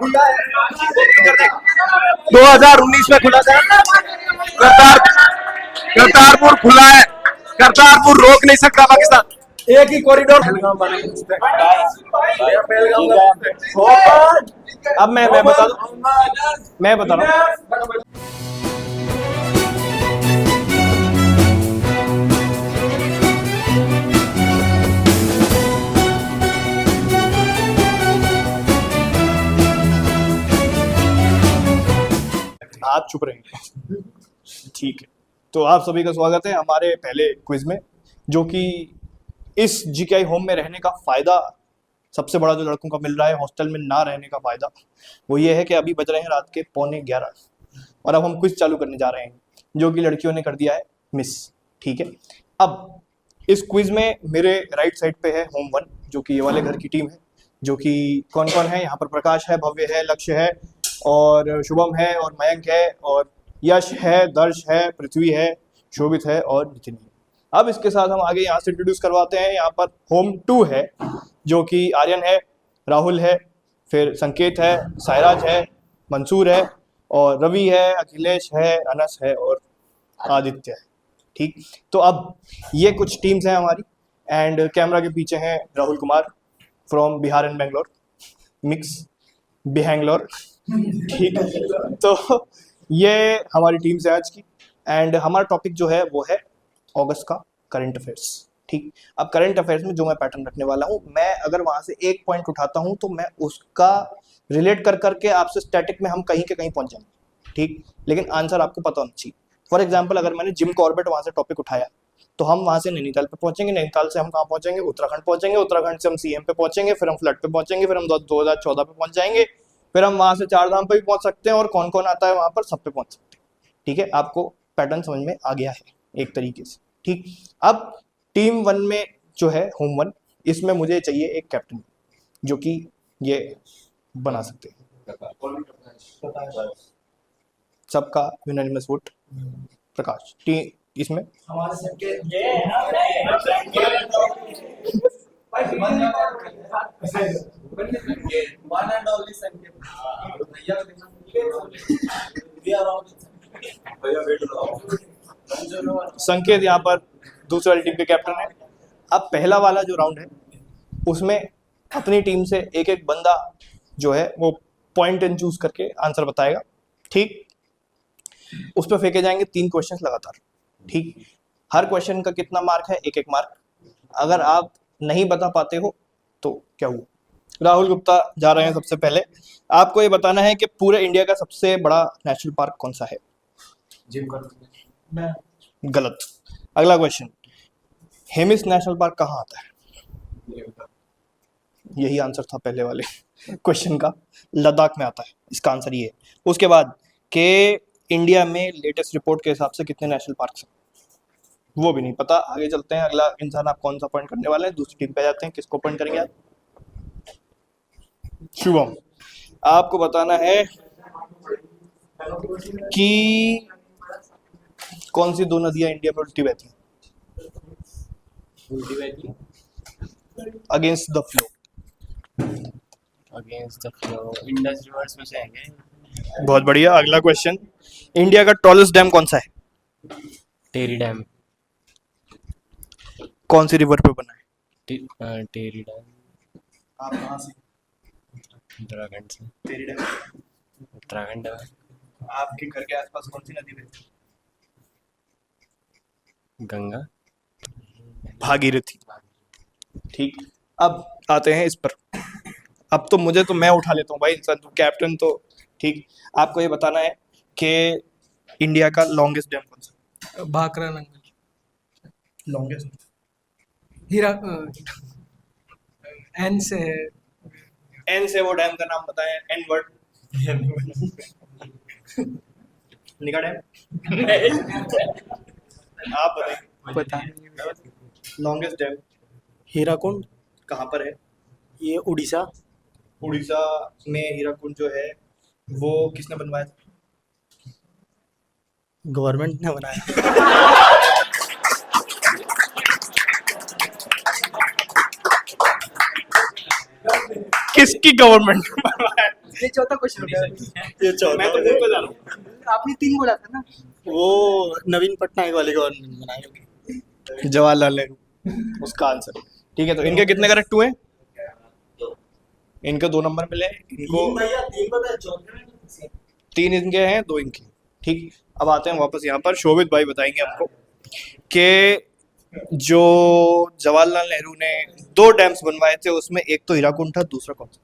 2019 में खुला था करतारपुर खुला है। करतारपुर रोक नहीं सकता पाकिस्तान। एक ही कॉरिडोर। अब मैं बता रहा हूँ। आप चुप रहेंगे, ठीक है। तो आप सभी का स्वागत है हमारे पहले क्विज में, जो कि इस जीकेआई होम में रहने का फायदा सबसे बड़ा जो लड़कों का मिल रहा है हॉस्टल में ना रहने का फायदा, वो ये है कि अभी बज रहे हैं रात के 11:15 और अब हम क्विज चालू करने जा रहे हैं, जो कि लड़कियों ने कर दिया है मिस। ठीक है, अब इस क्विज में मेरे राइट साइड पे है होम 1, जो कि ये वाले घर की टीम है, जो कि कौन कौन है यहाँ पर। प्रकाश है, भव्य है, लक्ष्य है, और शुभम है, और मयंक है, और यश है, दर्श है, पृथ्वी है, शोभित है, और नितिन है। अब इसके साथ हम आगे यहाँ से इंट्रोड्यूस करवाते हैं। यहाँ पर होम 2 है, जो कि आर्यन है, राहुल है, फिर संकेत है, सायराज है, मंसूर है, और रवि है, अखिलेश है, अनस है, और आदित्य है। ठीक, तो अब ये कुछ टीम्स हैं हमारी, एंड कैमरा के पीछे हैं Rahul Kumar from Bihar and Bangalore, mix Bihangalore. ठीक, तो ये हमारी टीम से आज की, एंड हमारा टॉपिक जो है वो है अगस्त का करंट अफेयर्स। ठीक, अब करंट अफेयर्स में जो मैं पैटर्न रखने वाला हूँ, मैं अगर वहां से एक पॉइंट उठाता हूँ तो मैं उसका रिलेट कर करके आपसे स्टैटिक में हम कहीं के कहीं पहुंच जाएंगे। ठीक, लेकिन आंसर आपको पता होना चाहिए। फॉर एग्जाम्पल, अगर मैंने जिम कॉर्बेट वहां से टॉपिक उठाया तो हम वहां से नैनीताल पे पहुंचेंगे, नैनीताल से हम कहाँ पहुंचेंगे, उत्तराखंड पहुंचेंगे, उत्तराखंड से हम सीएम पे पहुंचेंगे, फिर हम फ्लड पे पहुंचेंगे, फिर हम 2014 पे पहुंच जाएंगे, फिर हम वहां से चारधाम पे भी पहुंच सकते हैं, और कौन कौन आता है वहां पर सब पे पहुंच सकते हैं। ठीक है, आपको पैटर्न समझ में आ गया है एक तरीके से। ठीक, अब टीम 1 में जो है होम 1, इसमें मुझे चाहिए एक कैप्टन, जो कि ये बना सकते हैं। सबका यूनानिमस वोट प्रकाश। टीम इसमें संकेत यहाँ पर दूसरी वाली टीम के कैप्टन है। अब पहला वाला जो राउंड है उसमें अपनी टीम से एक एक बंदा जो है वो पॉइंट एंड चूज करके आंसर बताएगा। ठीक, उस पर फेंके जाएंगे 3 क्वेश्चन लगातार। ठीक, हर क्वेश्चन का कितना मार्क है, एक मार्क। अगर आप नहीं बता पाते हो तो क्या हुआ। राहुल गुप्ता जा रहे हैं सबसे पहले। आपको ये बताना है कि पूरे इंडिया का सबसे बड़ा नेशनल पार्क कौन सा है। गलत। अगला क्वेश्चन, हेमिस नेशनल पार्क कहाँ आता है। यही आंसर था पहले वाले क्वेश्चन का, लद्दाख में आता है, इसका आंसर ये है। उसके बाद के इंडिया में लेटेस्ट रिपोर्ट के हिसाब से कितने नेशनल पार्क हैं, वो भी नहीं पता। आगे चलते हैं, अगला इंसान आप कौन सा पॉइंट करने वाले हैं, दूसरी टीम पे जाते हैं। किसको पॉइंट करेंगे आप। शुभम, आपको बताना है कि कौन सी 2 नदियां इंडिया में उल्टी बहती हैं। Against the flow. Against the flow Indus reverse में से आएंगे। बहुत बढ़िया। अगला क्वेश्चन, इंडिया का टॉलेस्ट डैम कौन सा है। टेरी डैम। कौन सी रिवर पे बना है। टेरी डैम। आप कहाँ से। उत्तराखंड से। टेरी डैम उत्तराखंड है। आपके घर के आसपास कौन सी नदी बहती है। गंगा। भागीरथी। ठीक, अब आते हैं इस पर। अब तो मुझे तो मैं उठा लेता हूँ भाई, इंसान तो कैप्टन तो। ठीक, आपको ये बताना है कि इंडिया का लॉन्गेस्ट डैम कौन सा। भाखरा नंगल। लॉन्गेस्ट हीरा एन से है। एन से वो डैम का नाम बताएं, एन वर्ड। निका डैम। आप बताइए। पता लॉन्गेस्ट डैम हीराकुंड कहाँ पर है। ये उड़ीसा। उड़ीसा में हीराकुंड जो है वो किसने बनवाया था। गवर्नमेंट ने बनाया। किसकी गवर्नमेंट ये चौथा क्वेश्चन हो गया। ये चौथा मैं तो बोल पे जा रहा हूँ आपने 3 बोला था ना। वो नवीन पटनायक वाली गवर्नमेंट बनाई होगी। जवाहरलाल नेहरू उसका आंसर। ठीक है, तो इनके कितने करेक्ट हुए? इनके 2 नंबर मिले, इनको 3 इनके हैं, 2 इनके। ठीक, अब आते हैं वापस यहाँ पर। शोभित भाई बताएंगे हमको कि जो जवाहरलाल नेहरू ने 2 डैम्स बनवाए थे उसमें एक तो हीराकुंड था, दूसरा कौन सा?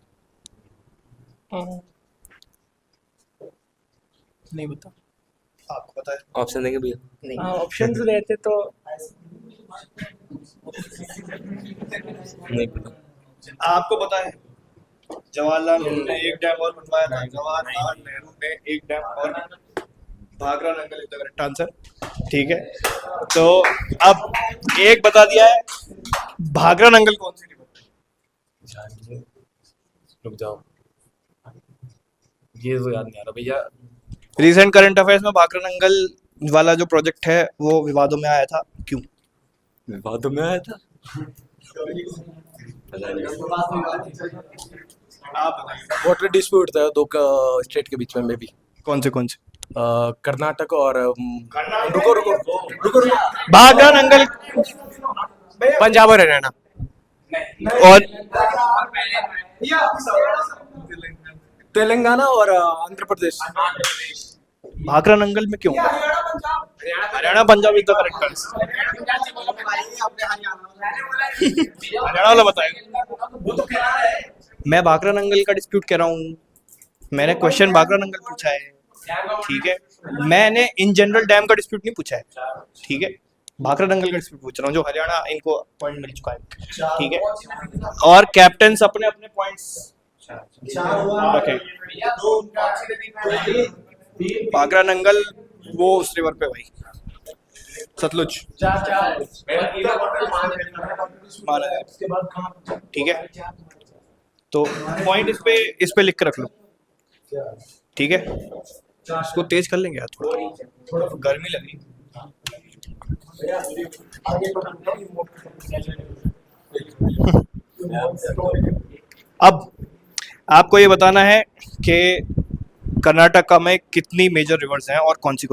नहीं बता। आपको पता है? ऑप्शन देंगे भैया? नहीं। ऑप्शन रहते तो नहीं पता। आपको पता है? जवाहरलाल नेहरू ने एक डैम और बनवाया था। जवाहरलाल नेहरू ने एक डैम और, Bhakra Nangal is the correct answer. ठीक है, तो अब एक बता दिया है, भाखरा नंगल कौन सी रिवर है? रुक जाओ, ये तो याद नहीं आ रहा भैया। रिसेंट करंट अफेयर्स में भाखरा नंगल वाला जो प्रोजेक्ट है वो विवादों में आया था, क्यों? विवादों में आया था? पता नहीं। आप बताइए। वाटर डिस्प्यूट था 2 स्टेट के बीच में, मे बी कौन से कर्नाटक और रुको रुको रुको रुको भाखरा नंगल पंजाब और हरियाणा और तेलंगाना और आंध्र प्रदेश। भाखरा नंगल में क्यों? Haryana Punjab is the correct answer. Haryana वाला बताएगा। मैं भाखरा नंगल का डिस्प्यूट कह रहा हूँ, मैंने क्वेश्चन भाखरा नंगल पूछा है। ठीक है, मैंने इन जनरल डैम का डिस्प्यूट नहीं पूछा है। ठीक है, भाखरा नंगल का डिस्प्यूट पूछ रहा हूँ, जो हरियाणा इनको पॉइंट मिल चुका है। ठीक है, और कैप्टन्स अपने अपने पॉइंट्स रखें। भाखरा नंगल वो उस रिवर पे भाई, सतलुज। ठीक है, तो पॉइंट इस पे लिख के रख लो। ठीक है, इसको तेज कर लेंगे यार, थोड़ा गर्मी लग रही। अब आपको ये बताना है कि कर्नाटक में कितनी मेजर रिवर्स हैं और कौन सी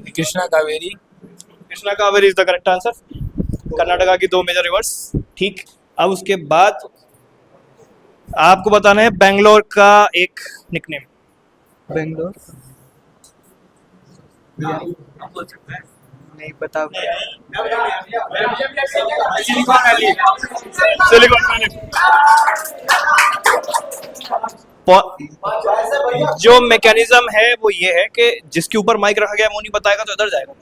Krishna Kaveri. Krishna Kaveri is the correct answer. Karnataka की 2 मेजर रिवर्स। ठीक, अब उसके बाद आपको बताना है बेंगलोर का एक निकनेम। बेंगलोर नहीं पता। Silicon valley. जो मैकेनिज्म है वो ये है कि जिसके ऊपर माइक रखा गया है वो नहीं बताएगा तो इधर जाएगा।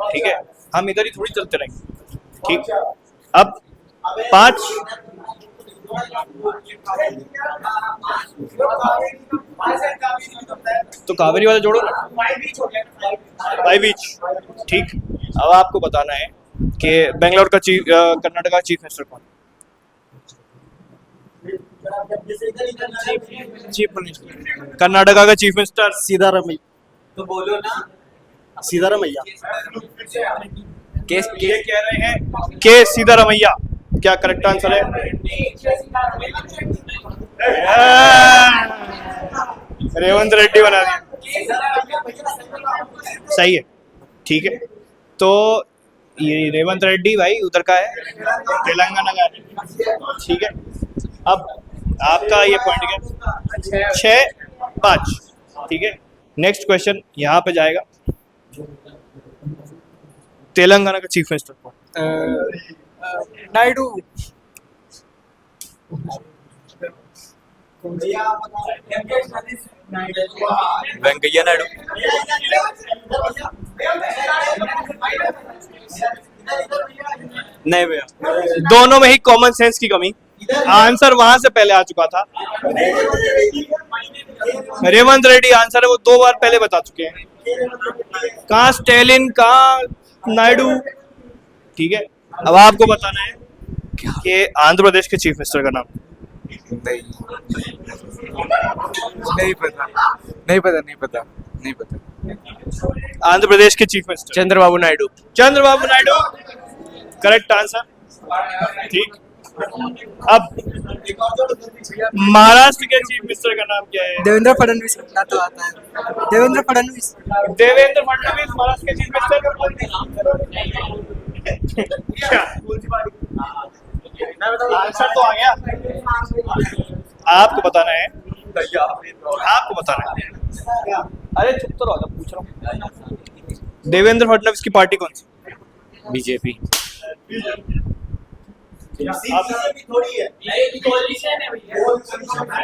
ठीक है, हम इधर ही थोड़ी चलते रहेंगे। ठीक, अब 5 तो कावेरी वाला जोड़ो ना, बाई बीच। ठीक, अब आपको बताना है कि बेंगलोर का कर्नाटक का चीफ मिनिस्टर कौन? चीफ मिनिस्टर कर्नाटका का चीफ मिनिस्टर सीतारामैया। तो बोलो ना, सीतारामैया। ये कह रहे हैं के सीतारामैया। क्या करेक्ट आंसर है? रेवंत रेड्डी बना दिया। सही है। ठीक है, तो ये रेवंत रेड्डी भाई उधर का है, तेलंगाना का है। ठीक है, अब आपका ये पॉइंट क्या? 6-5। ठीक है, नेक्स्ट क्वेश्चन यहाँ पे जाएगा। तेलंगाना का चीफ मिनिस्टर कौन? नायडू। वेंकैया नायडू। नहीं भैया, दोनों में ही कॉमन सेंस की कमी। आंसर वहां से पहले आ चुका था। रेवंत रेड्डी आंसर है, वो 2 बार पहले बता चुके हैं। कहाँ स्टेलिन, कहाँ नायडू। ठीक है, अब आपको बताना है कि आंध्र प्रदेश के चीफ मिनिस्टर का नाम। नहीं पता। आंध्र प्रदेश के chief minister Chandrababu Naidu. Chandrababu Naidu correct answer. ठीक, अब महाराष्ट्र के चीफ मिनिस्टर का नाम क्या है? देवेंद्र फडणवीस ना तो आता है देवेंद्र फडणवीस देवेंद्र फडणवीस महाराष्ट्र के चीफ मिनिस्टर। आंसर तो आ गया, आपको बताना है, आपको बताना है। अरे चुप तो रहो, जब पूछ रहा हूँ। देवेंद्र फडणवीस की पार्टी कौन सी? बीजेपी।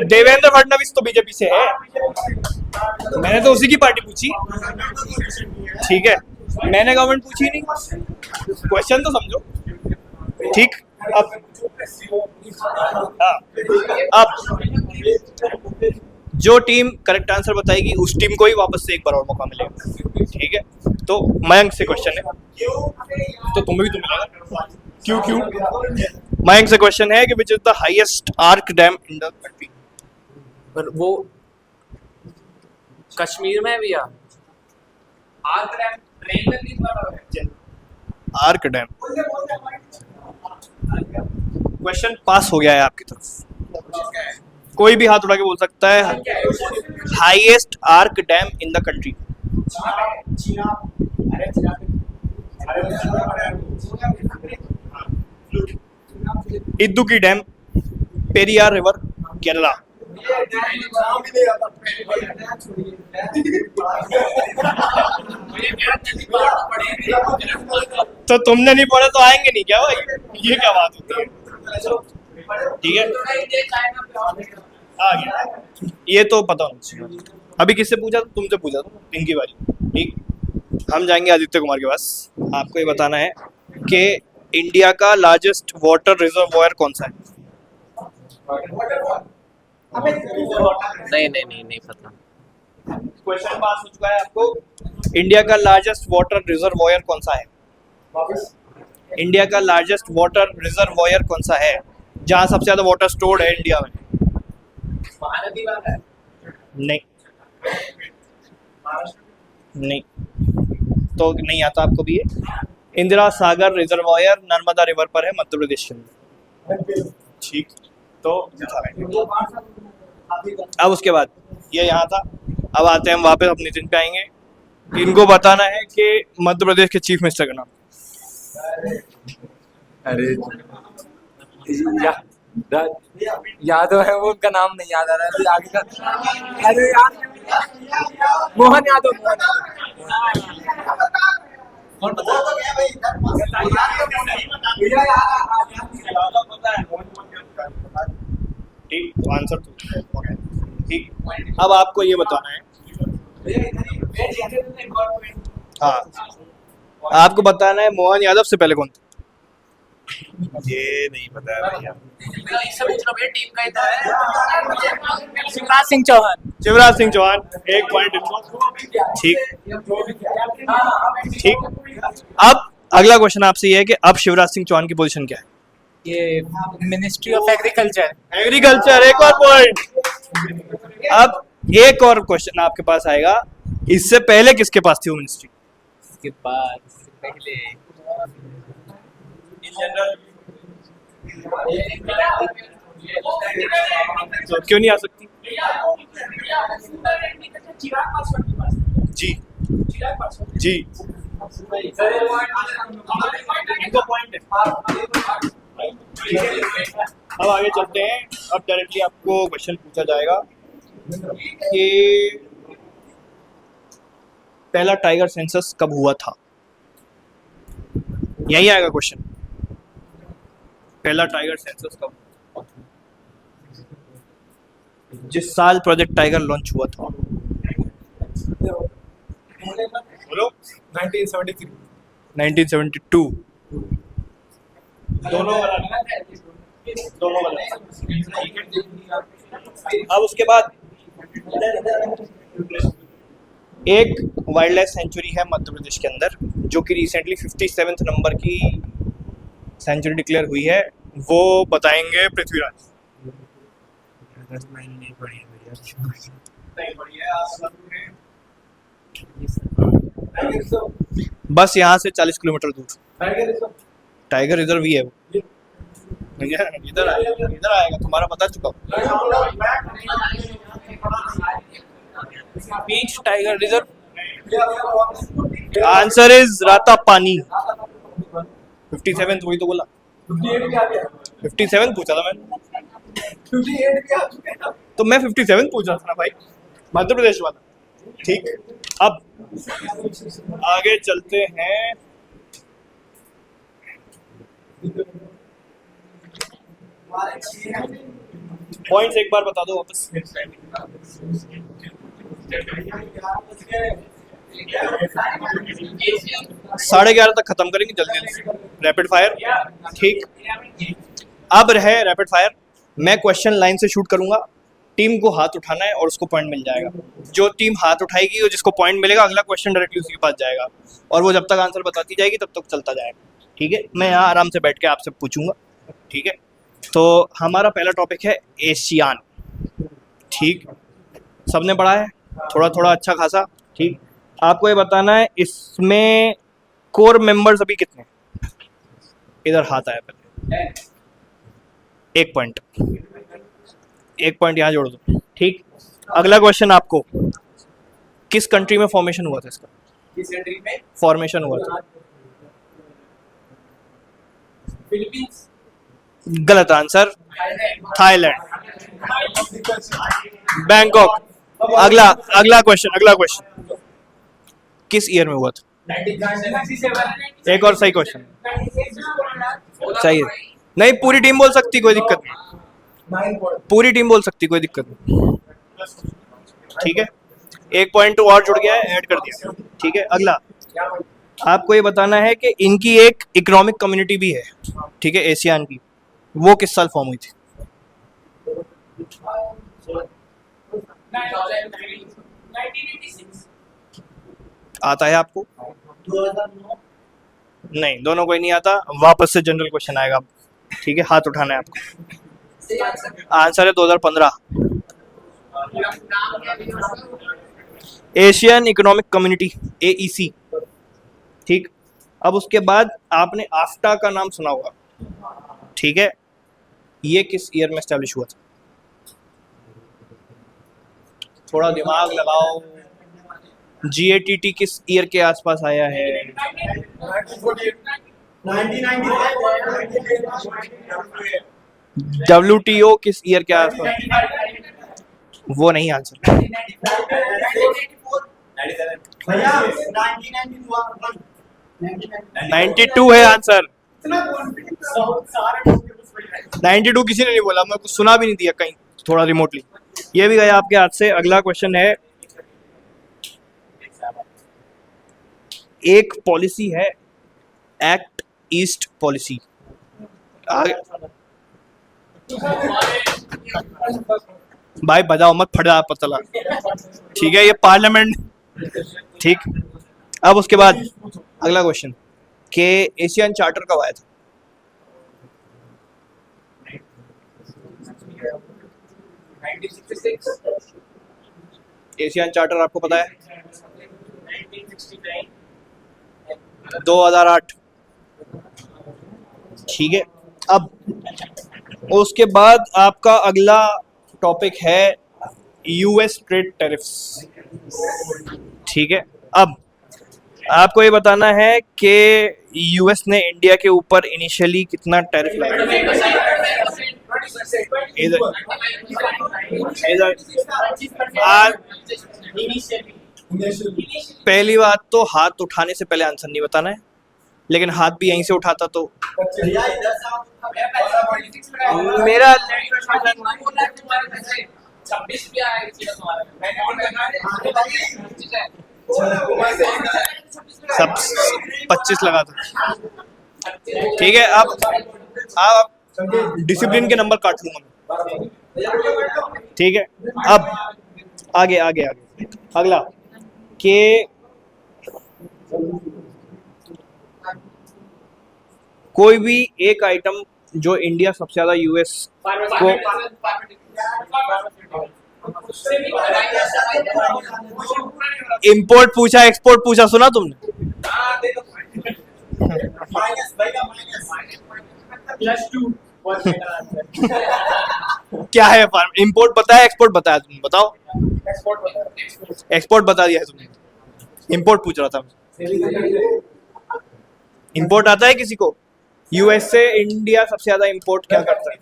देवेंद्र फडणवीस तो बीजेपी से है, मैंने तो उसी की पार्टी पूछी। ठीक है, मैंने गवर्नमेंट पूछी नहीं, क्वेश्चन तो समझो। ठीक, अब हाँ, अब जो टीम करेक्ट आंसर बताएगी उस टीम को ही वापस से एक बार और मौका मिलेगा। ठीक है, तो मयंक से क्वेश्चन है, तो तुम्हें भी तो मिलेगा। क्यों? मयंक से क्वेश्चन है कि which is the highest arc dam in the country? पर वो कश्मीर में भी है। आर्क डैम ट्रेन में नहीं बना है। Arc dam. क्वेश्चन पास हो गया है आपकी तरफ, कोई भी हाथ उठा के बोल सकता है। Highest arc dam in the country? Idukki dam, Periyar river, Kerala. तो तुमने नहीं पढ़ा तो आएंगे नहीं क्या भाई? ये क्या बात होती है? ठीक है, आ गया, ये तो पता होना चाहिए। अभी किससे पूछा? तुमसे पूछा था, इनकी बारी। ठीक, हम जाएंगे आदित्य कुमार के पास। आपको ये बताना है कि इंडिया का लार्जेस्ट वाटर रिजर्वोयर कौन सा है? नहीं पता। क्वेश्चन पास हो चुका है आपको। इंडिया का लार्जेस्ट वाटर रिजर्वोयर कौन सा है? इंडिया का लार्जेस्ट वाटर रिजर्वोयर कौन सा है, जहां सबसे ज्यादा वाटर स्टोर्ड है इंडिया में? नहीं, नहीं, तो नहीं आता आपको भी ये। इंदिरा सागर रिजर्वोयर नर्मदा रिवर पर है, मध्य प्रदेश के अंदर। ठीक, तो अब उसके बाद ये यहाँ था। अब आते हैं हम वापस अपने नितिन पे आएंगे। इनको बताना है कि मध्य प्रदेश के चीफ मिनिस्टर का नाम। अरे याद है वो, उनका नाम नहीं याद आ रहा है अभी आगे का। अरे यार, मोहन यादव। ठीक, तो आंसर तो ठीक। अब आपको ये बताना है, हाँ, आपको बताना है मोहन यादव से पहले कौन था? ये नहीं पता है भैया। शिवराज सिंह चौहान। शिवराज सिंह चौहान, एक पॉइंट। ठीक, ठीक। अब अगला क्वेश्चन आपसे ये है कि अब शिवराज सिंह चौहान की पोजीशन क्या है? ये मिनिस्ट्री ऑफ एग्रीकल्चर। एग्रीकल्चर, एक और पॉइंट। अब एक और क्वेश्चन आपके पास आएगा, इससे पहले किसके पास थी वो मिनिस्ट्री? इसके बाद पहले तो क्यों नहीं आ सकती? जी जी, अब आगे चलते हैं। अब डायरेक्टली आपको क्वेश्चन पूछा जाएगा कि पहला टाइगर सेंसस कब हुआ था? यही आएगा क्वेश्चन, पहला टाइगर सेंसस कब, जिस साल प्रोजेक्ट टाइगर लॉन्च हुआ था। बोलो। 1973। 1972। दोनों वाला। अब उसके बाद एक वाइल्ड लाइफ सेंचुरी है मध्य प्रदेश के अंदर, जो कि रिसेंटली 57वें नंबर की सेंचुरी डिक्लेयर हुई है, वो बताएंगे पृथ्वीराज। नहीं पढ़ी है भैया। बस यहाँ से 40 किलोमीटर दूर। टाइगर रिजर्व ही है वो। भैया इधर आएगा तुम्हारा बता चुका हूँ। बीच टाइगर रिजर्व। आंसर इज राता पानी। 57 वही तो बोला। 57 पूछा था मैंने। तो मैं 57 पूछ रहा था ना भाई, मध्य प्रदेश वाला। ठीक, अब आगे चलते हैं। पॉइंट्स एक बार बता दो वापस। 11:30 तक खत्म करेंगे जल्दी जल्दी। Rapid fire. ठीक, अब रहे रैपिड फायर। मैं क्वेश्चन लाइन से शूट करूंगा, टीम को हाथ उठाना है और उसको पॉइंट मिल जाएगा। जो टीम हाथ उठाएगी और जिसको पॉइंट मिलेगा अगला क्वेश्चन डायरेक्टली उसके पास जाएगा, और वो जब तक आंसर बताती जाएगी तब तक चलता जाएगा। ठीक है, मैं यहाँ आराम से बैठ के आपसे पूछूंगा। ठीक है, तो हमारा पहला टॉपिक है एशियान। ठीक, सबने पढ़ा है थोड़ा थोड़ा अच्छा खासा। ठीक, आपको ये बताना है इसमें कोर मेंबर्स अभी कितने। इधर हाथ आया पहले, एक पॉइंट यहाँ जोड़ दो। ठीक, अगला क्वेश्चन आपको, किस कंट्री में फॉर्मेशन हुआ था इसका? किस कंट्री में फॉर्मेशन हुआ था? फिलीपींस, गलत आंसर, थाईलैंड, बैंकॉक। अगला क्वेश्चन, किस ईयर में हुआ था? 1967। एक और सही क्वेश्चन। सही है, नहीं पूरी टीम बोल सकती, कोई दिक्कत नहीं। पूरी टीम बोल सकती, कोई दिक्कत नहीं। ठीक है, एक पॉइंट और जुड़ गया है, ऐड कर दिया। ठीक है, अगला आपको ये बताना है कि इनकी एक इकोनॉमिक कम्युनिटी भी है। ठीक है, एशियान की, वो किस साल फॉर्म हुई थी? 1986। आता है आपको? 2009। नहीं, दोनों को ही नहीं आता। वापस से जनरल क्वेश्चन आएगा। ठीक है, हाथ उठाना है आपको। आंसर है 2015। Asian economic community, AEC। ठीक, अब उसके बाद आपने आफ्टा का नाम सुना होगा। ठीक है, ये किस ईयर में एस्टेब्लिश हुआ था? थोड़ा दिमाग लगाओ। GATT किस ईयर के आसपास आया है? 1995। WTO किस ईयर के आसपास? वो नहीं आंसर। भैया 1991। 92 है आंसर। 92 किसी ने नहीं बोला, मैं कुछ सुना भी नहीं दिया कहीं, थोड़ा रिमोटली। ये भी गया आपके हाथ से। अगला क्वेश्चन है, एक पॉलिसी है एक्ट ईस्ट पॉलिसी। भाई बजाओ मत, फट जा पतला। ठीक है, ये पार्लियामेंट। ठीक, अब उसके बाद अगला क्वेश्चन के एशियन चार्टर कब आया था? 1966। एशियन चार्टर आपको पता है? 1969। 2008। ठीक है, अब उसके बाद आपका अगला टॉपिक है US ट्रेड टैरिफ्स। ठीक है, अब आपको ये बताना है कि US ने इंडिया के ऊपर इनिशियली कितना टैरिफ लगाया? आज पहली बात तो हाथ उठाने से पहले आंसर नहीं बताना है, लेकिन हाथ भी यहीं से उठाता तो मेरा 26 भी आया सब 25 लगा था। ठीक है, अब आप डिसिप्लिन के नंबर काट लूंगा मैं। ठीक है, अब आगे अगला के कोई भी एक आइटम जो इंडिया सबसे ज्यादा US को इंपोर्ट पूछा एक्सपोर्ट पूछा, सुना तुमने? माइनस भैया माइनस +2 बहुत बेटर आंसर क्या है फार्म? इंपोर्ट पता है, एक्सपोर्ट बताया तुमने? बताओ। एक्सपोर्ट बता एक्सपोर्ट बता दिया है तुमने, इंपोर्ट पूछ रहा था। इंपोर्ट आता है किसी को? यूएस से इंडिया सबसे ज्यादा इंपोर्ट क्या करता है?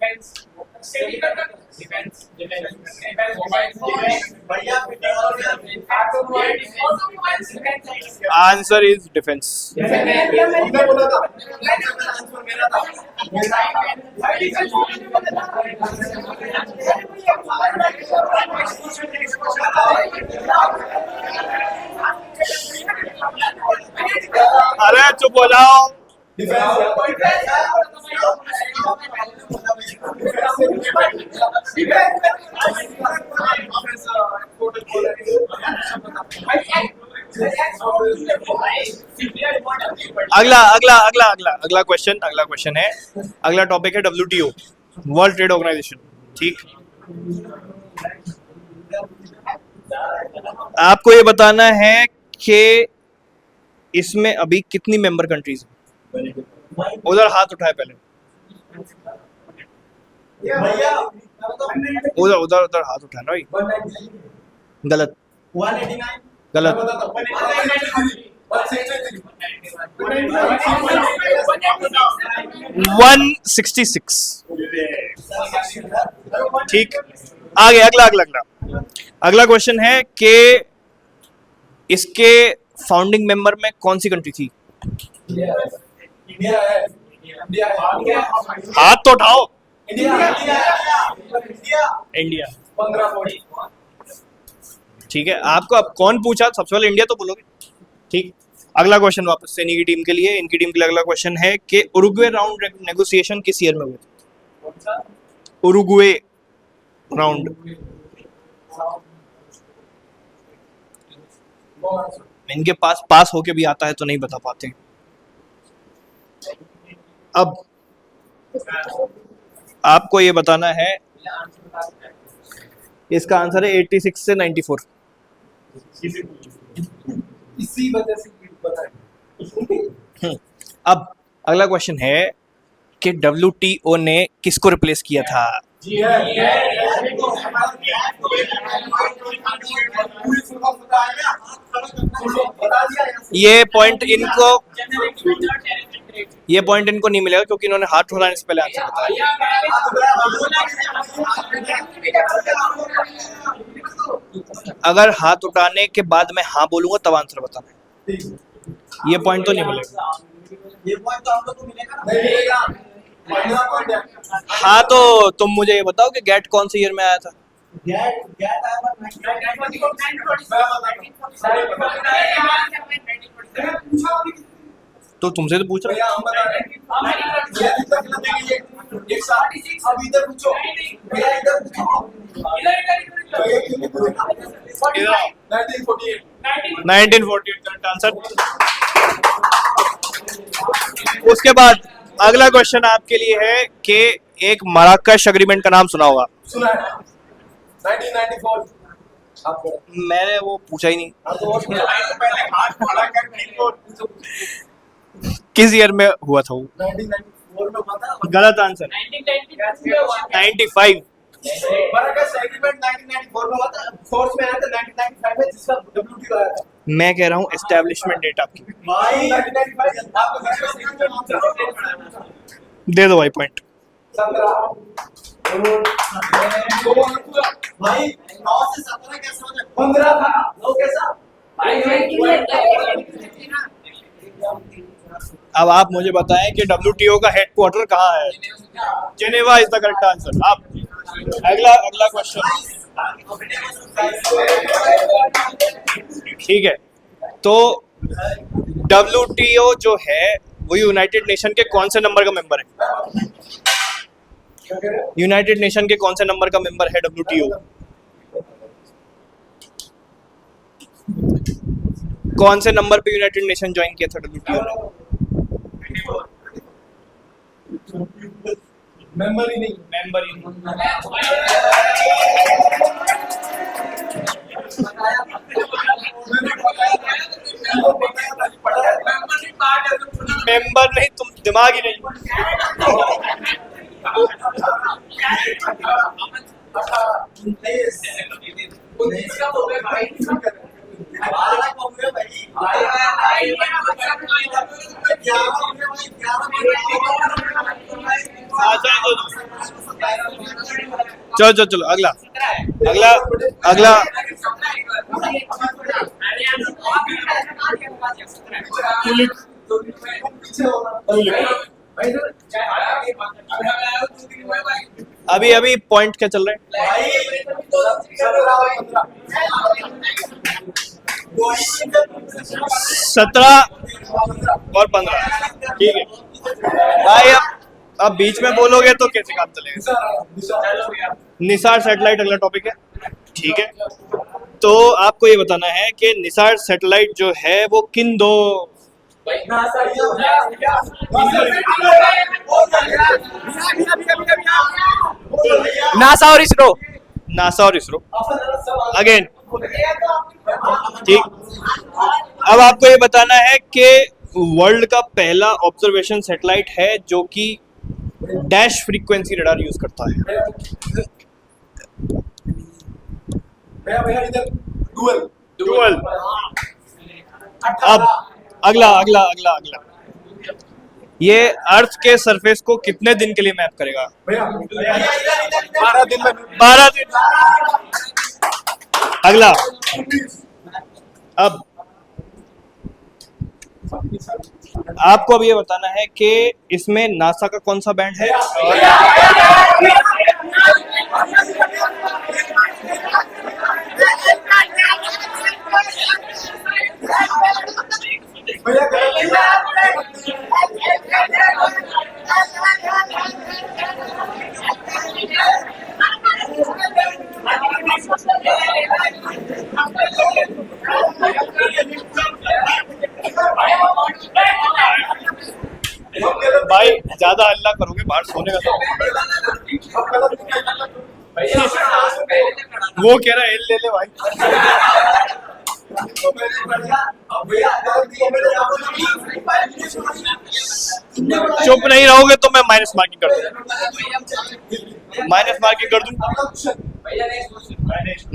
भैया आंसर इज डिफेंस। मैं बोला था आंसर मेरा था अरे चुप हो जाओ। अगला क्वेश्चन है, अगला टॉपिक है WTO, वर्ल्ड ट्रेड ऑर्गेनाइजेशन। ठीक, आपको ये बताना है कि इसमें अभी कितनी मेंबर कंट्रीज हैं? उधर हाथ उठाए पहले, उधर उधर उधर हाथ उठाना भाई। गलत 189 गलत। 166। ठीक, आगे अगला क्वेश्चन है कि इसके फाउंडिंग मेंबर में कौन सी कंट्री थी? इंडिया है इंडिया हाथ तो उठाओ। इंडिया 15 ठीक है, आपको अब कौन पूछा? सबसे पहले इंडिया तो बोलोगे। ठीक, अगला क्वेश्चन वापस सैनी की टीम के लिए, इनकी टीम के लिए अगला क्वेश्चन है कि उरुग्वे राउंड नेगोशिएशन किस ईयर में हुए थे? उरुग्वे राउंड, इनके पास होके भी आता है तो नहीं बता पाते। अब आपको ये बताना है, इसका आंसर है 86 से 94। इसी वजह से पता है। अब अगला क्वेश्चन है कि WTO ने किसको रिप्लेस किया था? ये पॉइंट इनको नहीं मिलेगा क्योंकि इन्होंने हाथ उठाने से पहले आंसर बताया। अगर हाथ उठाने के बाद मैं हाँ बोलूंगा तब आंसर बताना है। ये पॉइंट तो नहीं मिलेगा। ये पॉइंट तो हम लोग को मिलेगा ना? नहीं मिलेगा। पहला पॉइंट है। हाँ, तो तुम मुझे ये बताओ कि गेट कौन से ईयर में आया था? गेट आया था 1944। तो तुमसे तो पूछ रहा भैया हम बता रहे हैं। ये तक लगेंगे एक साथ। अब इधर पूछो भैया, इधर पूछो। भैया क्यों नहीं पूछा? 1948 1948 करेक्ट आंसर। उसके बाद अगला क्वेश्चन आपके लिए है कि एक मराकश एग्रीमेंट का नाम सुना होगा। सुना है 1994। आपको मैंने वो पूछा ही नहीं। पहले हाथ खड़ा कर किस ईयर में हुआ था वो? 1994 में हुआ था। गलत आंसर, 95। मराकश एग्रीमेंट 1994 में हुआ था। फोर्स में आया था 1995 में, जिसका WTO आया था। मैं कह रहा हूँ एस्टेब्लिशमेंट डेट आपकी। भाई 1995 आपको दे दो भाई पॉइंट। 17 भाई 9 से 17 कैसे हो जाए? 15 था 9 कैसा? अब आप मुझे बताएं कि WTO का हेडक्वार्टर कहाँ है? Geneva is the correct answer. आप अगला क्वेश्चन। ठीक है, तो WTO जो है वो यूनाइटेड नेशन के कौन से नंबर का मेंबर है? यूनाइटेड नेशन के कौन से नंबर का मेंबर है WTO? कौन से नंबर पे यूनाइटेड नेशन ज्वाइन किया था WTO ने? मेंबर ही नहीं। मेंबर नहीं, तुम दिमाग ही नहीं। चलो चलो चलो, अगला अगला अगला। अभी अभी पॉइंट क्या चल रहे हैं? 17 और 15, ठीक है भाई। अब बीच में बोलोगे तो कैसे काम चलेगा? निसार सैटेलाइट अगला टॉपिक है, ठीक है। तो आपको ये बताना है कि निसार सैटेलाइट जो है वो किन दो नासा और इसरो। नासा और इसरो अगेन, ठीक। अब आपको ये बताना है कि वर्ल्ड का पहला ऑब्जर्वेशन सैटेलाइट है जो कि डैश फ्रीक्वेंसी रडार यूज करता है। भैया इधर डुअल। अब अगला अगला अगला अगला, ये अर्थ के सरफेस को कितने दिन के लिए मैप करेगा? 12 दिन में। 12 दिन। अगला, अब आपको अब ये बताना है कि इसमें नासा का कौन सा बैंड है? भाई ज्यादा हल्ला करोगे बाहर सोने का। वो कह रहा है एल ले ले भाई। चुप नहीं रहोगे तो मैं माइनस मार्किंग कर दूं। माइनस मार्किंग कर दूं।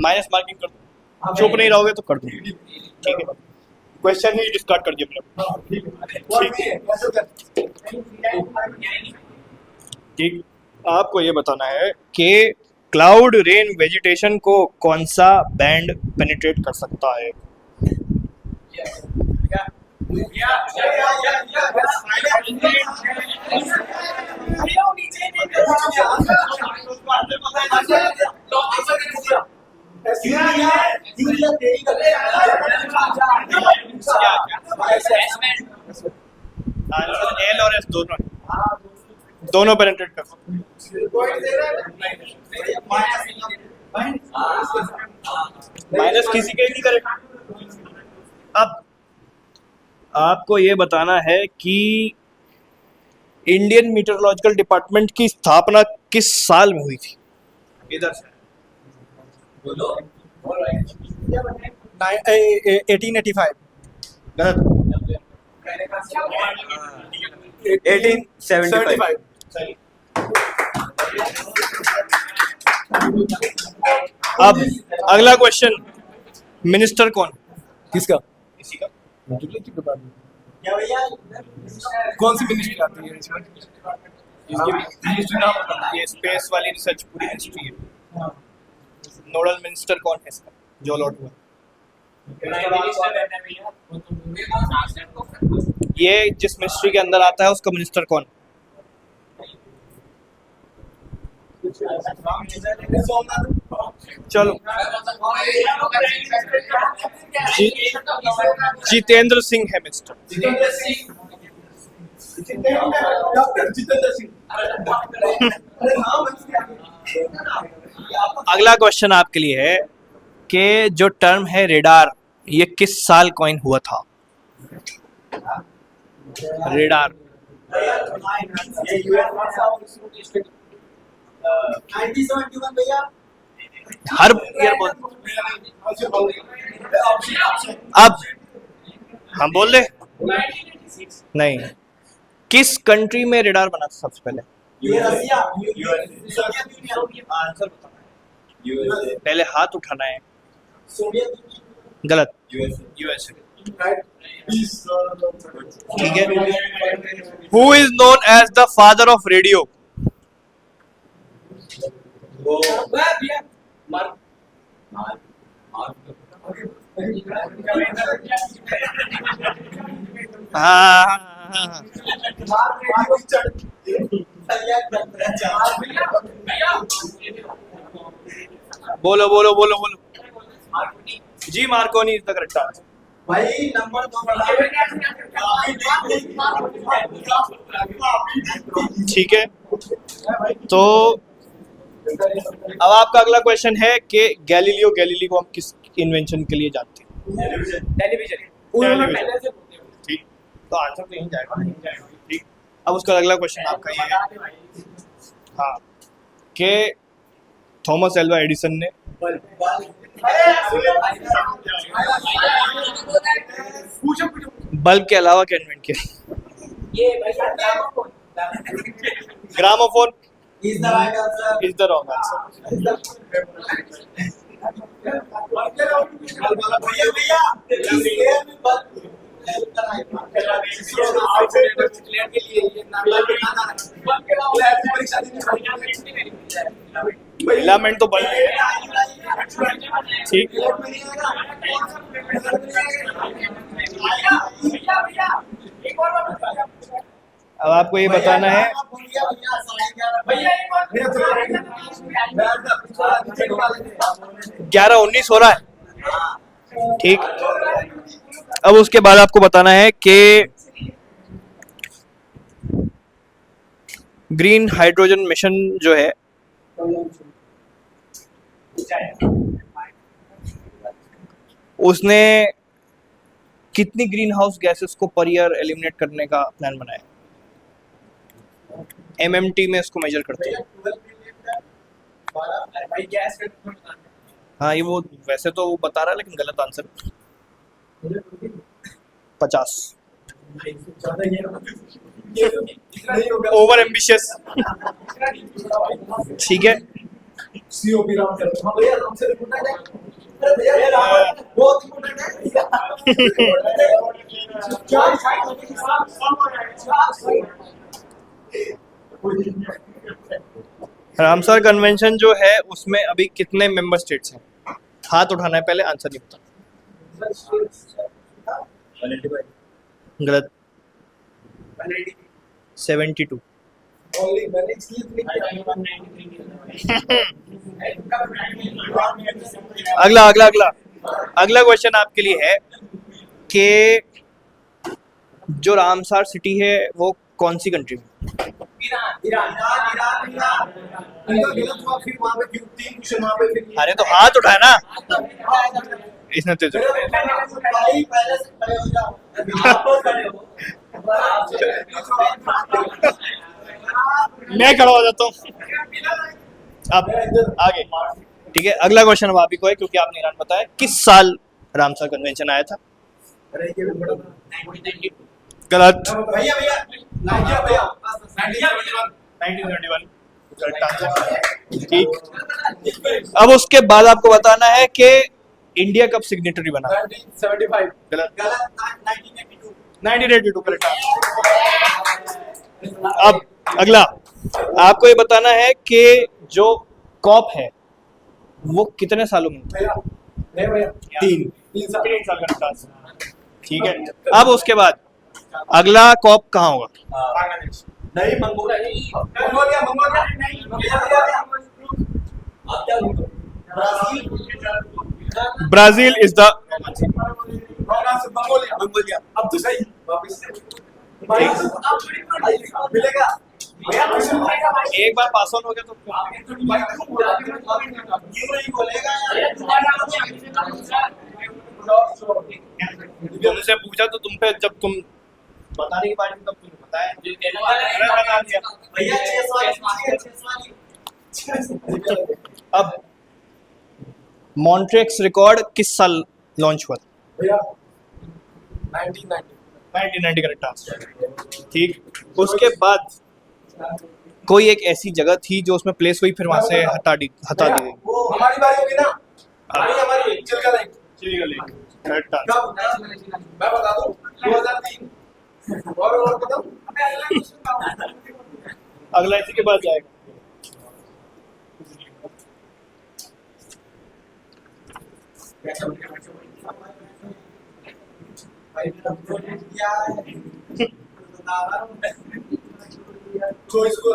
माइनस मार्किंग कर दूं। चुप नहीं रहोगे तो कर दूं। ठीक है, क्वेश्चन ही डिस्कार्ड कर दिया मैंने। ठीक, आपको ये बताना है कि क्लाउड रेन वेजिटेशन को कौन सा बैंड पेनिट्रेट कर सकता है? एल और एस दोनों पेनिट्रेट कर सकते हैं। माइनस किसी के नहीं करेगा। अब आपको ये बताना है कि इंडियन मीटरोलॉजिकल डिपार्टमेंट की स्थापना किस साल में हुई थी? इधर से बोलो। 1885। गलत। 1875। अब अगला क्वेश्चन, मिनिस्टर कौन? किसका? इसी का। कौन सी मिनिस्ट्री आती है इसमें? ये स्पेस वाली रिसर्च पूरी हिस्ट्री है। नोडल मिनिस्टर कौन है इसका जो अलॉट हुआ? ये जिस मिनिस्ट्री के अंदर आता है उसका मिनिस्टर कौन? चलो, जितेंद्र सिंह है मिनिस्टर। डॉक्टर जितेंद्र सिंह। अगला क्वेश्चन आपके लिए है कि जो टर्म है रेडार, ये किस साल कॉइन हुआ था? रेडार 1971 भैया। हर ईयर बोल। अब हम बोल रहे नहीं, किस कंट्री में रेडार बना था सबसे पहले? ये रसिया सोवियत यूनियन आंसर बताना है। यूएसए पहले हाथ उठाना है। सोवियत यूनियन गलत। USA USA. ठीक है। है who is known as the father of radio? वो हाँ। बोलो बोलो बोलो बोलो। G Marconi is the correct answer. भाई नंबर 2 ठीक है। तो अब आपका अगला क्वेश्चन है कि गैलीलियो गैलीली को हम किस इन्वेंशन के लिए जानते हैं? Television television. ठीक, तो आंसर तो यहीं जाएगा। ठीक, अब उसका अगला क्वेश्चन आपका ये है, हाँ, कि थॉमस एल्वा एडिसन ने बल्ब के अलावा क्या इन्वेंट किया? ये भाई gramophone is the right answer is the wrong answer. भैया भैया इस गेम में बल फिलामेंट तो बल्ब है। ठीक, अब आपको ये बताना है, भैया 11:19 हो रहा है। ठीक, अब उसके बाद आपको बताना है कि ग्रीन हाइड्रोजन मिशन जो है उसने कितनी ग्रीन हाउस गैसेस को पर ईयर एलिमिनेट करने का प्लान बनाया? MMT में इसको मेजर करते हैं। भाई गैस हाँ, ये वो वैसे तो वो बता रहा है, लेकिन गलत आंसर 50। Over ambitious. ठीक है। सीओपी राउंड कर हां भैया राउंड से रिपोर्ट है अरे भैया बहुत इंपॉर्टेंट है रामसर कन्वेंशन जो है उसमें अभी कितने मेंबर स्टेट्स हैं? हाथ उठाना है पहले, आंसर नहीं पता। गलत। 72। ओनली मैंने इसलिए अगला अगला अगला अगला क्वेश्चन आपके लिए है कि जो रामसार सिटी है वो कौन सी कंट्री में? ईरान गलत हुआ फिर वहां पे क्यों 3 क्वेश्चन वहां पे फिर अरे तो हाथ उठाया ना इसने तो। भाई पहले से खड़े हो जाओ आप तो खड़े हो मैं खड़ा हो जाता हूँ। अब आगे। ठीक है, अगला क्वेश्चन अब आप ही को है, क्योंकि आपने ईरान बताया। किस साल रामसर कन्वेंशन आया था? अरे ये बड़ा गलत। भैया भैया 1971। Correct answer. ठीक, अब उसके बाद आपको बताना है कि इंडिया कब सिग्नेटरी बना? 1975 गलत। 1982 1982 करेक्ट आंसर। अब अगला आपको ये बताना है कि जो कॉप है वो कितने सालों में? भैया 3 साल करेक्ट आंसर। ठीक है, अब उसके बाद अगला कॉप कहाँ होगा? बांग्लादेश नहीं मंगोलिया आप क्या बोल ब्राजील इज द मंगोलिया अब तो सही वापस मिलेगा एक बार पास ऑन हो गया तो क्यों नहीं बोलेगा तुमसे पूछा तो तुम पे, जब तुम बताने की बात तब तुमने बताया। भैया 6 सवाल अब मॉन्ट्रेक्स रिकॉर्ड किस साल लॉन्च हुआ था? भैया 1990 1990 करेक्ट आंसर। ठीक, उसके बाद कोई एक ऐसी जगह थी जो उसमें प्लेस हुई, फिर वहां से हटा दी गई। वो हमारी बारी होगी ना, हमारी चिल्का लाइन। Correct answer. कब? मैं बता दूं 2003। और बताओ। अगला इसी के बाद जाएगा। तो इसको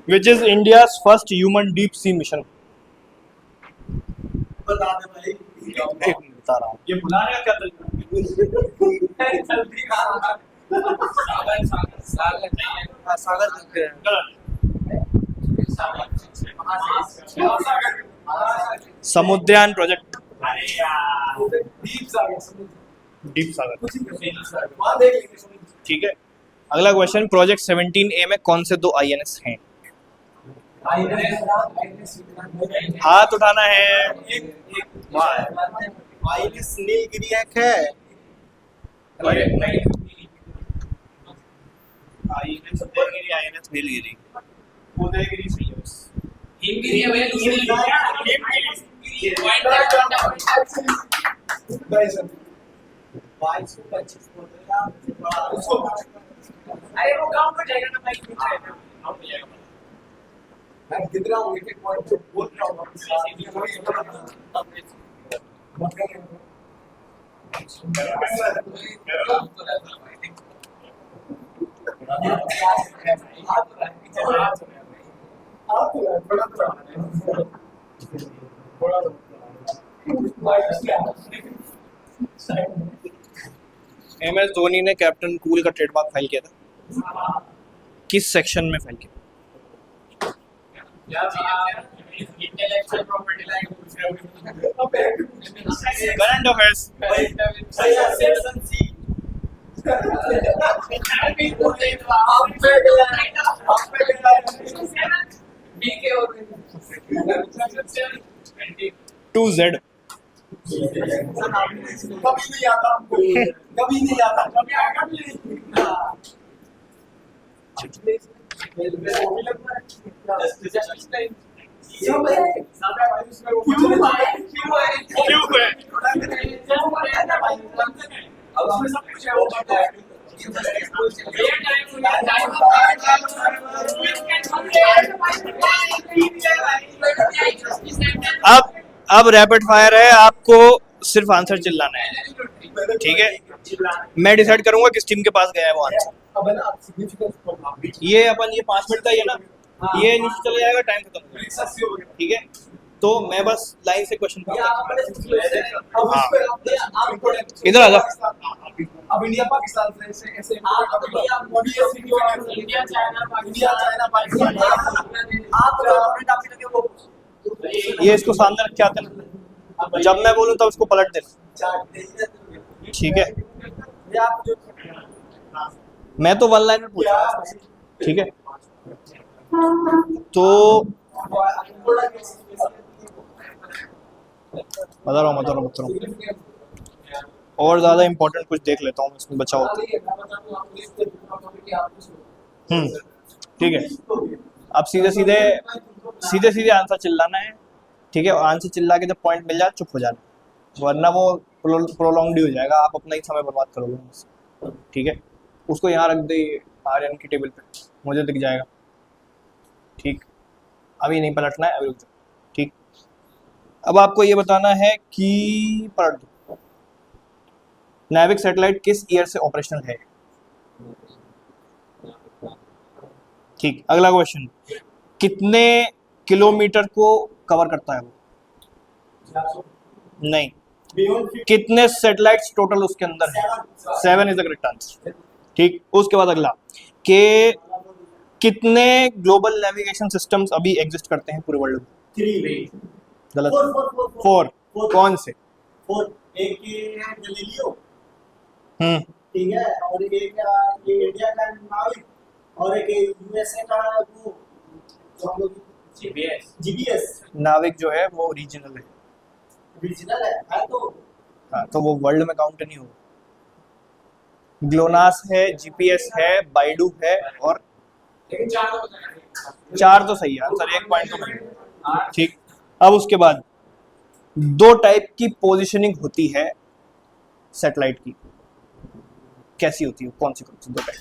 Which is India's first human deep sea mission? बता दे भाई। बता रहा हूँ। ये बुलाने का क्या तरीका? जल्दी कहा। सागर दिखते हैं। समुद्रयान प्रोजेक्ट। अरे यार डीप सागर। डीप सागर। वहाँ देख लेंगे। ठीक है, अगला क्वेश्चन, प्रोजेक्ट 17A में कौन से दो INS हैं? हाथ उठाना है। INS नीलगिरी एक है। INS नीलगिरी। उदयगिरी सही है बस। हिमगिरी है भैया, दूसरी हिमगिरी अरे वो गांव में जाएगा ना भाई, मैं कितना हूँ एक पॉइंट जो बोल रहा हूँ MS धोनी ने कैप्टन कूल का ट्रेडमार्क फाइल किया था, किस सेक्शन में फाइल किया? Intellectual property line current affairs. बीके हो गई 2Z। कभी नहीं आता हमको, कभी नहीं आता, कभी आएगा भी नहीं। अब रैपिड फायर है, आपको सिर्फ आंसर चिल्लाना है। ठीक है, मैं डिसाइड करूंगा किस टीम के पास गया है वो आंसर। ये अपन ये 5 मिनट का ही है ना, ये नीचे चले जाएगा, टाइम खत्म हो जाएगा। ठीक है, तो मैं बस लाइन से क्वेश्चन इधर आ जा। अब इंडिया पाकिस्तान से ऐसे ऐसे इंडिया चाइना चाइना पाकिस्तान आप आपके लगे वो ये इसको सामने रख के आते ना, जब मैं बोलूं तब उसको पलट देना। ठीक है, मैं तो वन लाइन में पूछ रहा हूं। ठीक है, तो बता रहा हूँ और ज्यादा इंपॉर्टेंट कुछ देख लेता हूँ इसमें बचा होता। ठीक है, अब सीधे सीधे आंसर चिल्लाना है। ठीक है, आंसर चिल्ला के जब पॉइंट मिल जाए चुप हो जाना, वरना वो प्रोलॉन्ग हो जाएगा, आप अपना ही समय बर्बाद करोगे। ठीक है, उसको यहाँ रख दे आर्यन की टेबल पे, मुझे दिख जाएगा। ठीक, अभी नहीं पलटना है, अभी रुक जाओ। ठीक, अब आपको ये बताना है कि पलट दो, नाविक सैटेलाइट किस ईयर से ऑपरेशनल है? ठीक, अगला क्वेश्चन, कितने किलोमीटर को कवर करता है वो? नहीं, कितने सैटेलाइट्स टोटल उसके अंदर है? 7 इज द करेक्ट आंसर। ठीक, उसके बाद अगला, के कितने ग्लोबल नेविगेशन सिस्टम्स अभी एग्जिस्ट करते हैं पूरे वर्ल्ड में? गलत। 4। कौन से? 4 एक है गैलीलियो, हम्म, ठीक है, और एक ये इंडिया का नाविक, और एक यूएसए का वो जीपीएस जीपीएस नाविक जो है वो रीजनल है। रीजनल है तो हाँ, तो वो वर्ल्ड में काउंट नहीं होगा। ग्लोनास है, जीपीएस है, बाइडू है और लेकिन चार तो बताना चार तो सही है आंसर, एक पॉइंट तो मिलेगा। ठीक, अब उसके बाद दो टाइप की पोजीशनिंग होती है सैटेलाइट की, कैसी होती है, कौन सी दो टाइप?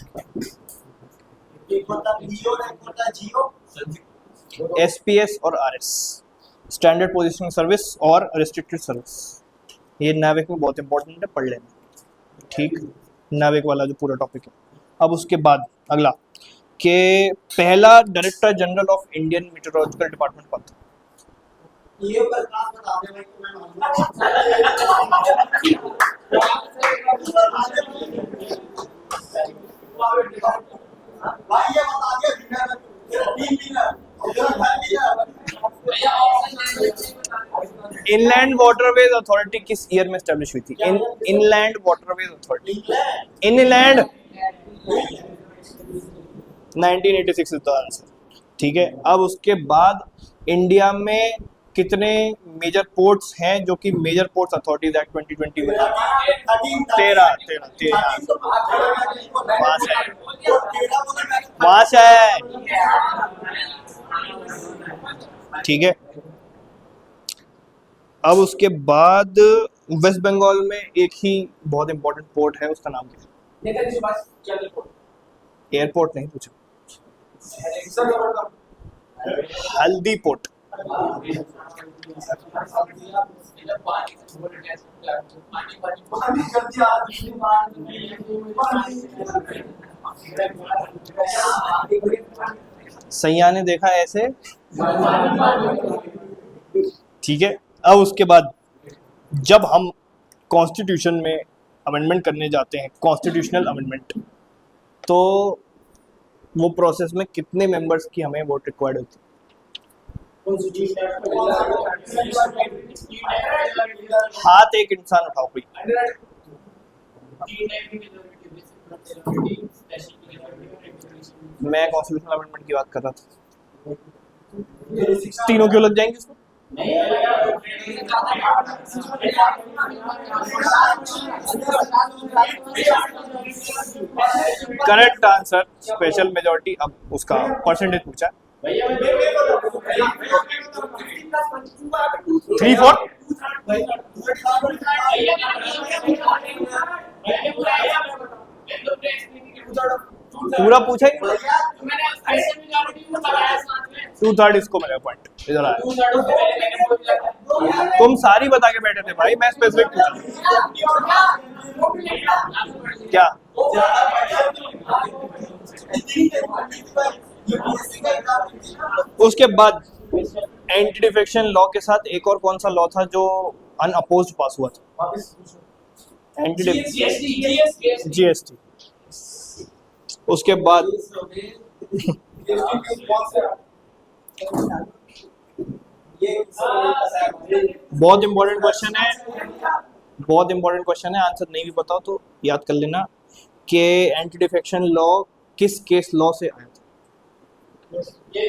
एक होता लियो और एक होता जियो। एसपीएस और आरएस, स्टैंडर्ड पोजीशनिंग सर्विस और रेस्ट्रिक्टेड सर्विस। ये नाविक में बहुत इंपॉर्टेंट है, पढ़ लेना। ठीक, नाविक वाला जो पूरा टॉपिक है। अब उसके बाद अगला कि पहला director general of Indian meteorological department कौन था? ये प्रकाश बता दे भाई को मैं मालूम भाई ये बता दिया विनर तेरा टीम विनर तेरा घर विनर। भैया ऑप्शन इनलैंड वाटरवेज अथॉरिटी किस ईयर में एस्टेब्लिश हुई थी? Inland waterways authority, inland 1986 is the answer. ठीक है, अब उसके बाद इंडिया में कितने मेजर पोर्ट्स हैं जो कि मेजर पोर्ट्स अथॉरिटीज एक्ट 2020 में? 13 वहां से है। ठीक है, अब उसके बाद वेस्ट बंगाल में एक ही बहुत इंपॉर्टेंट पोर्ट है, उसका नाम क्या है? नेताजी सुभाष चंद्र बोस एयरपोर्ट नहीं पूछो, सर हल्दी पोर्ट। सैया ने देखा ऐसे। ठीक है, अब उसके बाद जब हम कॉन्स्टिट्यूशन में अमेंडमेंट करने जाते हैं, कॉन्स्टिट्यूशनल अमेंडमेंट, तो वो प्रोसेस में कितने मेंबर्स की हमें वोट रिक्वायर्ड होती है? हाथ एक इंसान उठाओ कोई। मैं कॉन्स्टिट्यूशनल अमेंडमेंट की बात कर रहा था। तीनों क्यों लग जाएंगे इसको? Correct answer special majority. अब उसका परसेंटेज पूछा, 3/4 पूरा पूछा ही नहीं। 2/3 इसको मिलेगा पॉइंट। इधर आया, तुम सारी बता के बैठे थे भाई, मैं स्पेसिफिक पूछा क्या? उसके बाद एंटी डिफेक्शन लॉ के साथ एक और कौन सा लॉ था जो अनअपोज्ड पास हुआ था? Anti GST. उसके बाद बहुत इंपॉर्टेंट क्वेश्चन है, बहुत इंपॉर्टेंट क्वेश्चन है, आंसर नहीं भी बताओ तो याद कर लेना कि एंटी डिफेक्शन लॉ किस केस लॉ से आया था?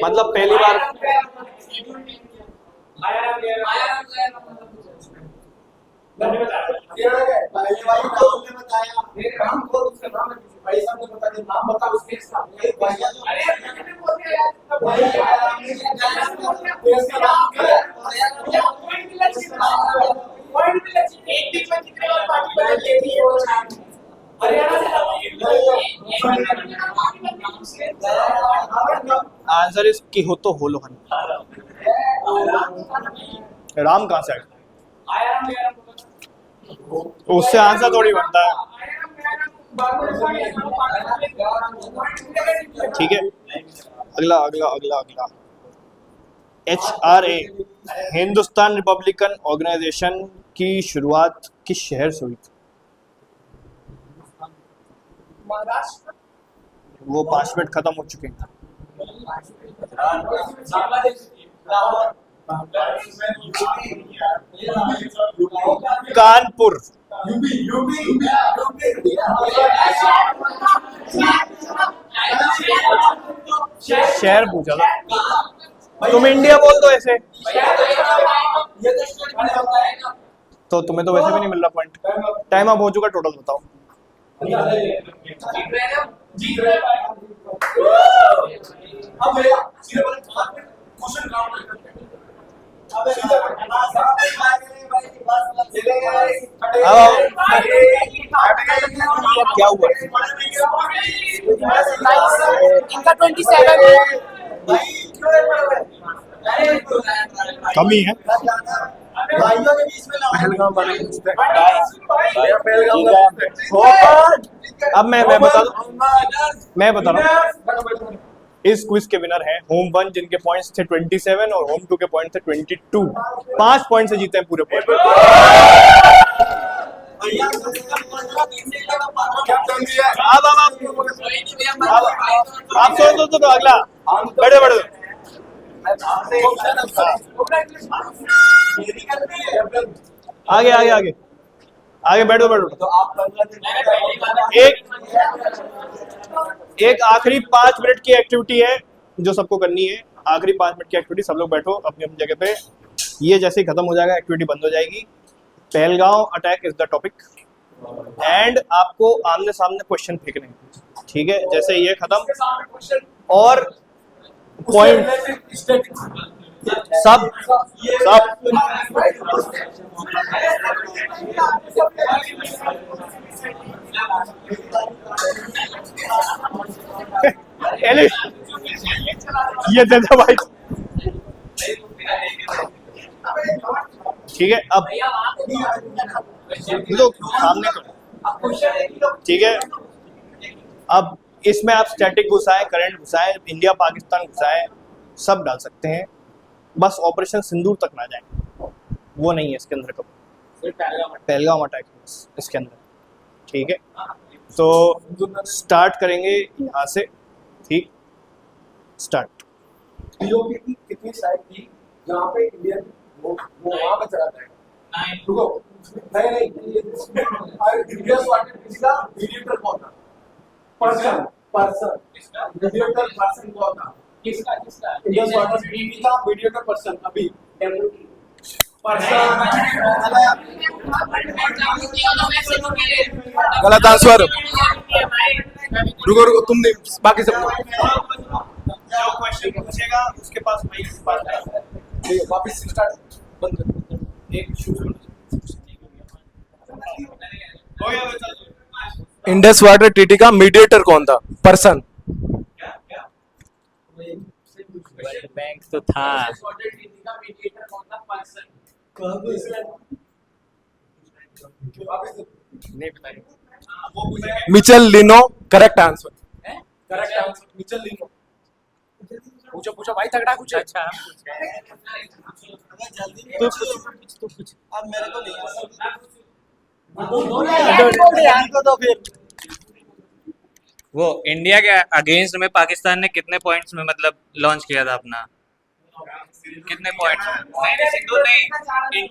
मतलब पहली बार आंसर इस की हो तो होलो हन। राम कहाँ से आया? उससे आंसर थोड़ी बनता है। ठीक है, अगला अगला अगला अगला HRA हिंदुस्तान रिपब्लिकन ऑर्गेनाइजेशन की शुरुआत किस शहर से हुई थी? वो 5 मिनट खत्म हो चुके हैं। कानपुर। शहर पूछा था। तुम इंडिया बोल दो ऐसे, भैया तो ये तो स्टेट में होता है ना। तो तुम्हें तो वैसे भी नहीं मिल रहा पॉइंट। टाइम अप हो चुका, टोटल बताओ। जीत रहे हैं, जीत रहे हैं। अब भैया सीधे बोले क्वेश्चन काउंट करते हैं। अबे सीधे क्या हुआ? इनका 27 कमी है। भाइयों के बीच में ना पहलगाम बने पूछते अब मैं बता दूं, मैं बता रहा हूँ। इस क्विज के विनर हैं होम 1 जिनके पॉइंट्स थे 27 और होम 2 के पॉइंट थे 22। 5 पॉइंट से जीते हैं पूरे पॉइंट। आप सोच दो तो अगला बड़े बड़े आगे आगे आगे आगे बैठो बैठो। एक आखिरी 5 मिनट की एक्टिविटी है जो सबको करनी है। आखिरी 5 मिनट की एक्टिविटी, सब लोग बैठो अपनी अपनी जगह पे। ये जैसे ही खत्म हो जाएगा एक्टिविटी बंद हो जाएगी। Pahalgam attack is the topic and आपको आमने सामने क्वेश्चन फेंकने हैं, ठीक है? जैसे ये खत्म और पॉइंट सब एलिश ये दे दो भाई, ठीक है? अब लोग सामने करो, ठीक है? अब इसमें आप स्टैटिक घुसाएं, करंट घुसाएं, इंडिया पाकिस्तान घुसाएं, सब डाल सकते हैं। बस ऑपरेशन सिंदूर तक ना जाए, वो नहीं है इसके अंदर। कब पहलगाम अटैक इसके अंदर, ठीक है? तो स्टार्ट करेंगे यहाँ से, ठीक? स्टार्ट। पीओके की कितनी साइड थी जहाँ पे इंडियन वो वहाँ पे चलाता है? रुको, नहीं इंडिया स्वाट किसका मीडिएटर कौन था? पर्सन मीडिएटर पर्सन कौन था? किसका इंडिया स्वाट टीवी का मीडिएटर पर्सन अभी गलत आंसर। रुको तुम नहीं, बाकी सब जो क्वेश्चन पूछेगा उसके पास माइक वापस स्टार्ट बंद कर। एक हो गया बच्चा। इंडस वाटर टीटी का मीडिएटर कौन था? पर्सन। बैंक तो था। Michel Lino correct answer. Correct answer Michel Lino. पूछो भाई, तगड़ा पूछो। अच्छा तू पूछ। अब मेरे को नहीं वो इंडिया के अगेंस्ट में पाकिस्तान ने कितने पॉइंट्स में मतलब लॉन्च किया था अपना? कितने पॉइंट्स? नहीं सिंधु नहीं,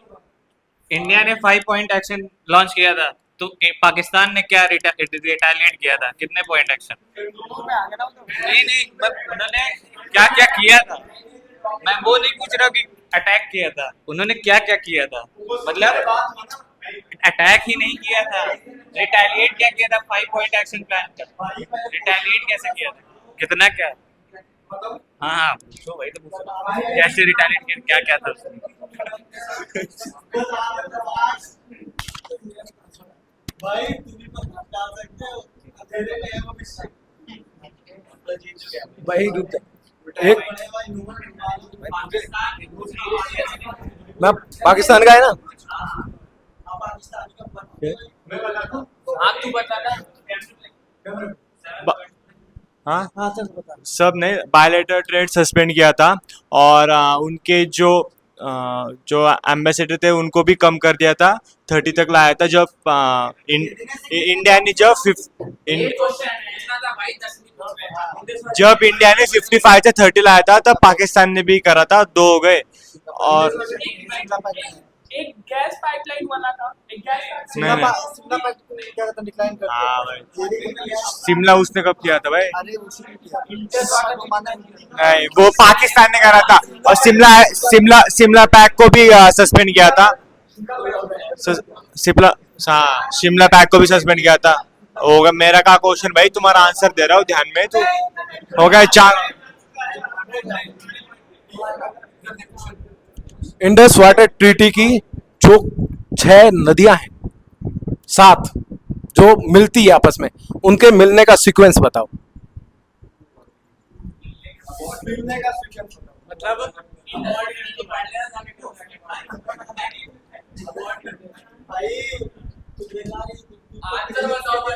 इंडिया ने 5 पॉइंट एक्शन लॉन्च किया था, तो पाकिस्तान ने क्या रिटेलिएट किया था? कितने पॉइंट एक्शन? नहीं उन्होंने क्या क्या किया था, मैं वो नहीं पूछ रहा कि अटैक किया था, उन्होंने क्या क्या किया था? मतलब अटैक ही नहीं किया था, रिटेलिएट क्या किया था? 5 पॉइंट एक्शन प्लान का रिटेलिएट कैसे किया था? कितना क्या? हाँ पूछो भाई, तो पूछो कैसे रिटेलिएट किया, क्या क्या था उसमें? भाई तुम भी डाल सकते हो। भाई रुक जा। एक मैं पाकिस्तान का है ना? आप तू बता ना। हाँ सब ने बायलैटरल ट्रेड सस्पेंड किया था और उनके जो एम्बेसडर थे उनको भी कम कर दिया था, 30 तक लाया था। जब इंडिया ने जब इंडिया ने 55 से 30 लाया था, तब पाकिस्तान ने भी करा था, 2 हो गए। और एक गैस पाइपलाइन वाला था, एक गैस नहीं क्या कहते हैं डिक्लाइन करते हैं। हाँ भाई, शिमला उसने कब किया था भाई? अरे उसी ने किया इंटर माना नहीं, वो पाकिस्तान ने करा था। और शिमला शिमला शिमला पैक को भी सस्पेंड किया था। शिमला, हाँ, शिमला पैक को भी सस्पेंड किया था। होगा मेरा का क्वेश्चन भाई, तुम्हारा आंसर दे रहा हूँ ध्यान में। तो हो गया 4। इंडस वाटर ट्रीटी की जो 6 नदियां हैं, 7 जो मिलती है आपस में, उनके मिलने का सीक्वेंस बताओ। मिलने का सीक्वेंस मतलब आंसर बताओ भाई।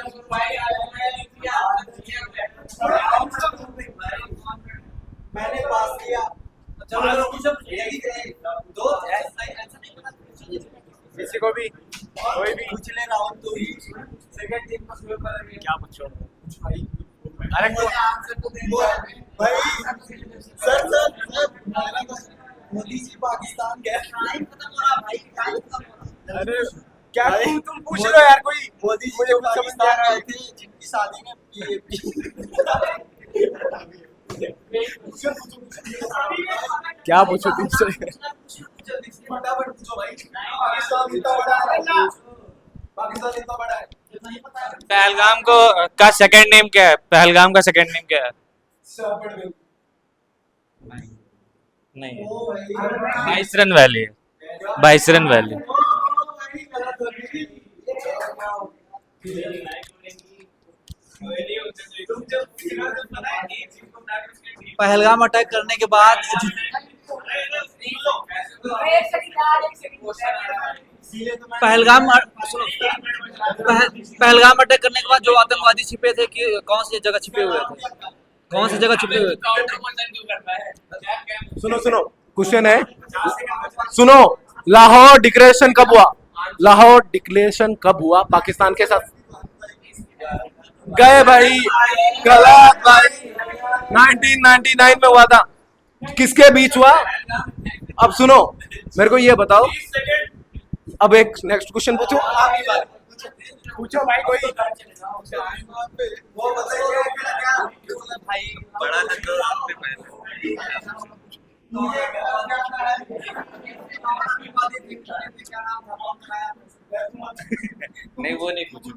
मैंने पास किया। किसी को भी कोई भी पूछ ले राहुल, तू ही सेकंड टीम का स्कोर पर क्या पूछो? अरे आंसर तो दे भाई। सर मोदी जी पाकिस्तान गए, टाइम खत्म हो रहा भाई, टाइम खत्म हो रहा। अरे क्या तुम पूछ रहे हो यार? कोई मोदी जी मुझे जो कुछ समझ नहीं आ पाकिस्तान रहा गए है। थे, जिनकी शादी में क्या पूछो तुमसे? फटाफट पूछो भाई। पाकिस्तान इतना बड़ा है, पाकिस्तान इतना बड़ा है, पहलगाम को का सेकंड नेम क्या है? पहलगाम का सेकंड नेम क्या है? नहीं, बाइसरन वैली है। बाइसरन वैली। पहलगाम अटैक करने के बाद पहलगाम पहलगाम अटैक करने के बाद जो आतंकवादी छिपे थे कि कौन सी जगह छिपे हुए थे? कौन सी जगह छिपे हुए थे? सुनो सुनो, क्वेश्चन है, सुनो। लाहौर डिक्लेरेशन कब हुआ? लाहौर डिक्लेरेशन कब हुआ पाकिस्तान के साथ? गए भाई, गलत भाई। 1999 में हुआ था। किसके बीच हुआ? अब सुनो, मेरे को ये बताओ। अब एक नेक्स्ट क्वेश्चन पूछो। पूछो भाई कोई। वो बताइए क्या भाई बड़ा लंदो आपने पहले। नहीं वो नहीं पूछो।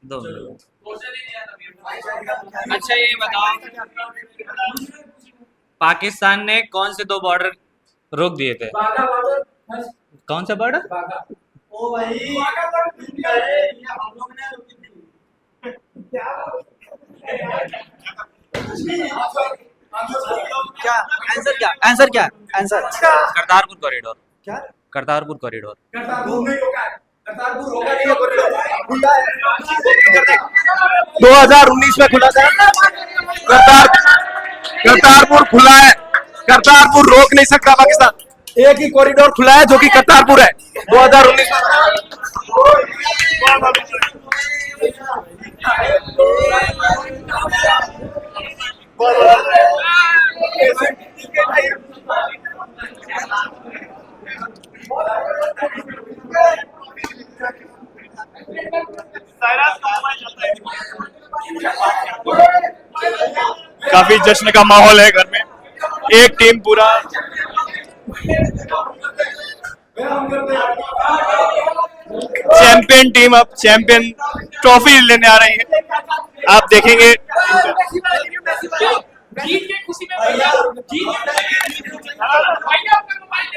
2 मिनट। अच्छा ये बताओ, पाकिस्तान ने कौन से 2 बॉर्डर रोक दिए थे? कौन सा बॉर्डर? ओ भाई, क्या आंसर? क्या आंसर? क्या आंसर? करतारपुर कॉरिडोर। क्या? करतारपुर कॉरिडोर। करतारपुर नहीं रोका है, करतारपुर रोका नहीं है, खुला है। 2019 में खुला था। करतारपुर खुला है, करतारपुर रोक नहीं सकता पाकिस्तान। एक ही कॉरिडोर खुला है जो कि करतारपुर है, 2019 काफी जश्न का माहौल है घर में। एक टीम पूरा चैंपियन टीम अब चैंपियन ट्रॉफी लेने आ रही है। आप देखेंगे जीत के खुशी में भैया, जीत भैया अपना मोबाइल